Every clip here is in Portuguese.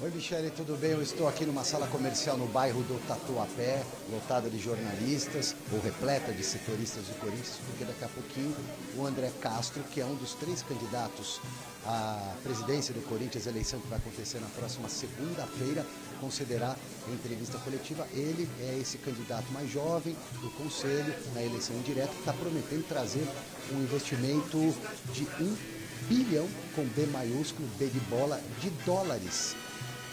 Oi, Michele, tudo bem? Eu estou aqui numa sala comercial no bairro do Tatuapé, lotada de jornalistas, ou repleta de setoristas do Corinthians, porque daqui a pouquinho o André Castro, que é um dos 3 candidatos à presidência do Corinthians, eleição que vai acontecer na próxima segunda-feira, concederá a entrevista coletiva. Ele é esse candidato mais jovem do Conselho, na eleição indireta, que está prometendo trazer um investimento de 1 bilhão, com B maiúsculo, B de bola, de dólares,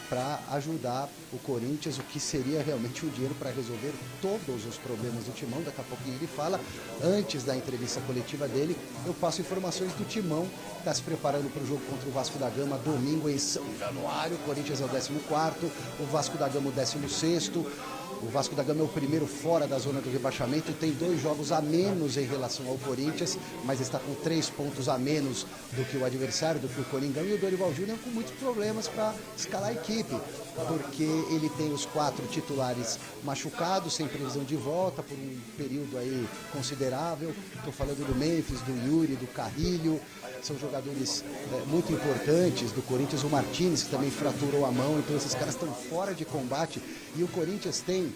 para ajudar o Corinthians, o que seria realmente um dinheiro para resolver todos os problemas do Timão. Daqui a pouquinho ele fala. Antes da entrevista coletiva dele, eu passo informações do Timão, que está se preparando para o jogo contra o Vasco da Gama, domingo em São Januário. O Corinthians é o 14º, o Vasco da Gama o 16º. O Vasco da Gama é o primeiro fora da zona do rebaixamento, tem 2 jogos a menos em relação ao Corinthians, mas está com 3 pontos a menos do que o adversário, do que o Coringão, e o Dorival Júnior com muitos problemas para escalar a equipe, porque ele tem os 4 titulares machucados, sem previsão de volta, por um período aí considerável. Estou falando do Memphis, do Yuri, do Carrilho, são jogadores muito importantes do Corinthians, o Martínez, que também fraturou a mão, então esses caras estão fora de combate, e o Corinthians tem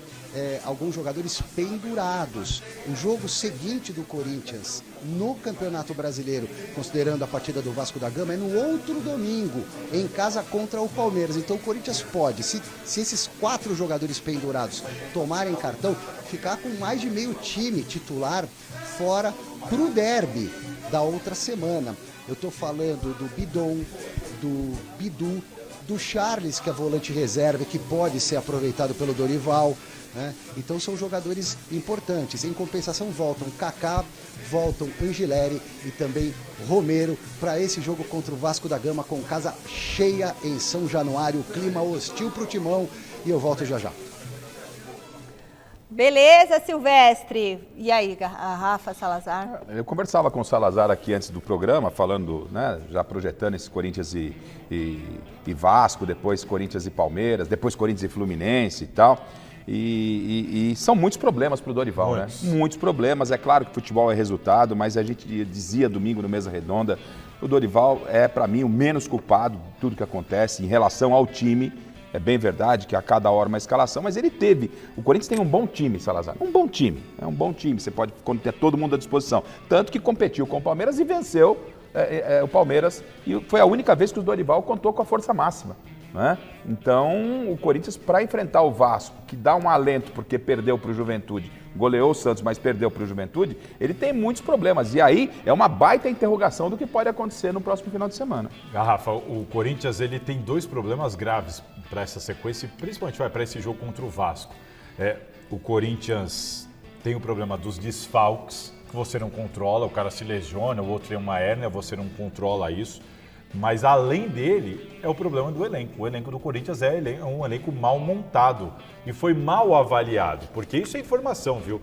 alguns jogadores pendurados. O jogo seguinte do Corinthians no Campeonato Brasileiro, considerando a partida do Vasco da Gama, é no outro domingo, em casa contra o Palmeiras. Então o Corinthians pode, se esses 4 jogadores pendurados tomarem cartão, ficar com mais de meio time titular fora para o derby da outra semana. Eu estou falando do Bidon, do Bidu, do Charles, que é volante reserva, que pode ser aproveitado pelo Dorival, né? Então são jogadores importantes. Em compensação, voltam Kaká, voltam Angileri e também Romero para esse jogo contra o Vasco da Gama, com casa cheia em São Januário, clima hostil para o Timão, e eu volto já já. Beleza, Silvestre. E aí, a Rafa Salazar? Eu conversava com o Salazar aqui antes do programa, falando, né, já projetando esse Corinthians e Vasco, depois Corinthians e Palmeiras, depois Corinthians e Fluminense e tal. E são muitos problemas para o Dorival, né? Muitos problemas. É claro que futebol é resultado, mas a gente dizia domingo no Mesa Redonda, o Dorival é, para mim, o menos culpado de tudo que acontece em relação ao time. É bem verdade que a cada hora uma escalação, mas ele teve. O Corinthians tem um bom time, Salazar. Um bom time. É um bom time. Você pode ter todo mundo à disposição. Tanto que competiu com o Palmeiras e venceu o Palmeiras. E foi a única vez que o Dorival contou com a força máxima, né? Então, o Corinthians, para enfrentar o Vasco, que dá um alento porque perdeu para o Juventude, goleou o Santos, mas perdeu para o Juventude, ele tem muitos problemas. E aí é uma baita interrogação do que pode acontecer no próximo final de semana. Rafa, o Corinthians ele tem 2 problemas graves para essa sequência, principalmente para esse jogo contra o Vasco. O Corinthians tem o problema dos desfalques, que você não controla, o cara se lesiona, o outro tem uma hérnia, você não controla isso. Mas além dele, é o problema do elenco. O elenco do Corinthians é um elenco mal montado e foi mal avaliado, porque isso é informação, viu?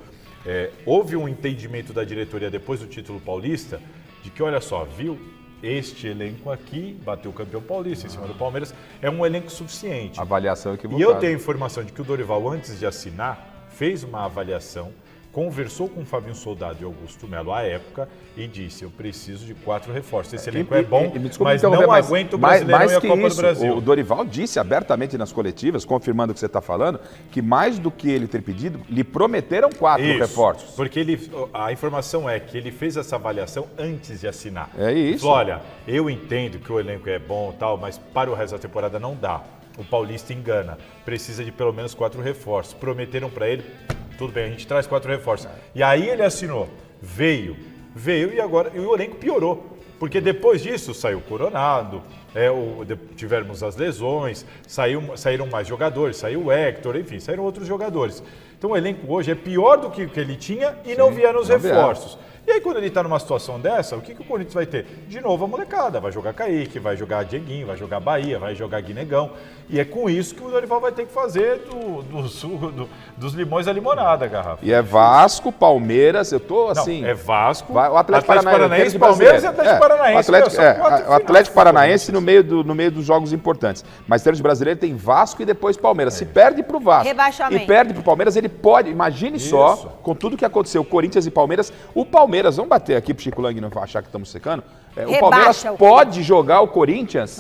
Houve um entendimento da diretoria depois do título paulista de que, olha só, viu? Este elenco aqui, bateu o campeão paulista em cima do Palmeiras, é um elenco suficiente. Avaliação equivocada. E eu tenho a informação de que o Dorival, antes de assinar, fez uma avaliação, conversou com o Fabinho Soldado e Augusto Melo à época e disse, eu preciso de 4 reforços. Esse elenco é bom, mas não aguenta o Brasileirão e a Copa do Brasil. O Dorival disse abertamente nas coletivas, confirmando o que você está falando, que mais do que ele ter pedido, lhe prometeram 4 reforços. Porque a informação é que ele fez essa avaliação antes de assinar. É isso. Falou, olha, eu entendo que o elenco é bom e tal, mas para o resto da temporada não dá. O Paulista engana, precisa de pelo menos 4 reforços. Prometeram para ele, tudo bem, a gente traz 4 reforços. E aí ele assinou, veio e agora o elenco piorou. Porque depois disso saiu o Coronado, tivemos as lesões, saíram mais jogadores, saiu o Hector, enfim, saíram outros jogadores. Então o elenco hoje é pior do que o que ele tinha e não vieram os reforços. E aí quando ele está numa situação dessa, o que o Corinthians vai ter? De novo a molecada, vai jogar Kaique, vai jogar Dieguinho, vai jogar Bahia, vai jogar Guinegão. E é com isso que o Dorival vai ter que fazer dos limões a limonada, Garrafa. E é Vasco, Palmeiras, eu tô assim... Não, é Vasco, o Atlético Paranaense, Palmeiras e Atlético Paranaense. O Atlético Paranaense no meio dos jogos importantes. Mas em termos de brasileiro tem Vasco e depois Palmeiras. Se perde pro Vasco e perde pro Palmeiras, ele pode, imagine só, com tudo que aconteceu, Corinthians e Palmeiras, o Palmeiras, vamos bater aqui pro Chico Lang não achar que estamos secando, o Palmeiras pode jogar o Corinthians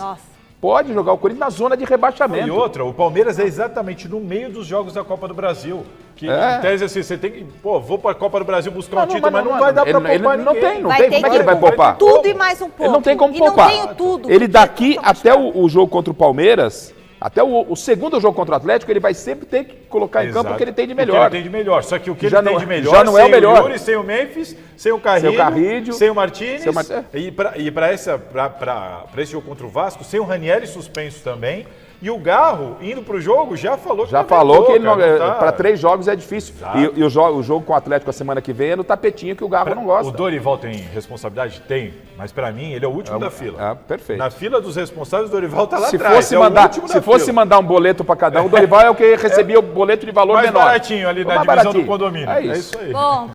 pode jogar o Corinthians na zona de rebaixamento. E outra, o Palmeiras é exatamente no meio dos jogos da Copa do Brasil. Que em tese assim, você tem que, vou para a Copa do Brasil buscar um título, mas não vai dar para poupar ninguém. Não tem, Vai como ter é que ele vai poupar? Tudo e mais um pouco. Ele não tem como e poupar. Não tenho tudo. Ele daqui até o jogo contra o Palmeiras, até o segundo jogo contra o Atlético, ele vai sempre ter que colocar em campo o que ele tem de melhor. O que ele tem de melhor. Só que o que ele tem de melhor, já não é o melhor. Sem o Yuri, sem o Memphis, sem o Carrilho, sem o Martínez. E para esse jogo contra o Vasco, sem o Ranieri suspenso também. E o Garro, indo pro jogo, já falou que ele para 3 jogos é difícil. E o jogo com o Atlético a semana que vem é no tapetinho que o Garro não gosta. O Dorival tem responsabilidade? Tem. Mas para mim, ele é o último da fila. Perfeito. Na fila dos responsáveis, o Dorival tá lá se atrás. Fosse mandar um boleto para cada um, o Dorival é o que recebia o boleto de valor mais menor. Baratinho ali na divisão do condomínio. É isso aí. Bom.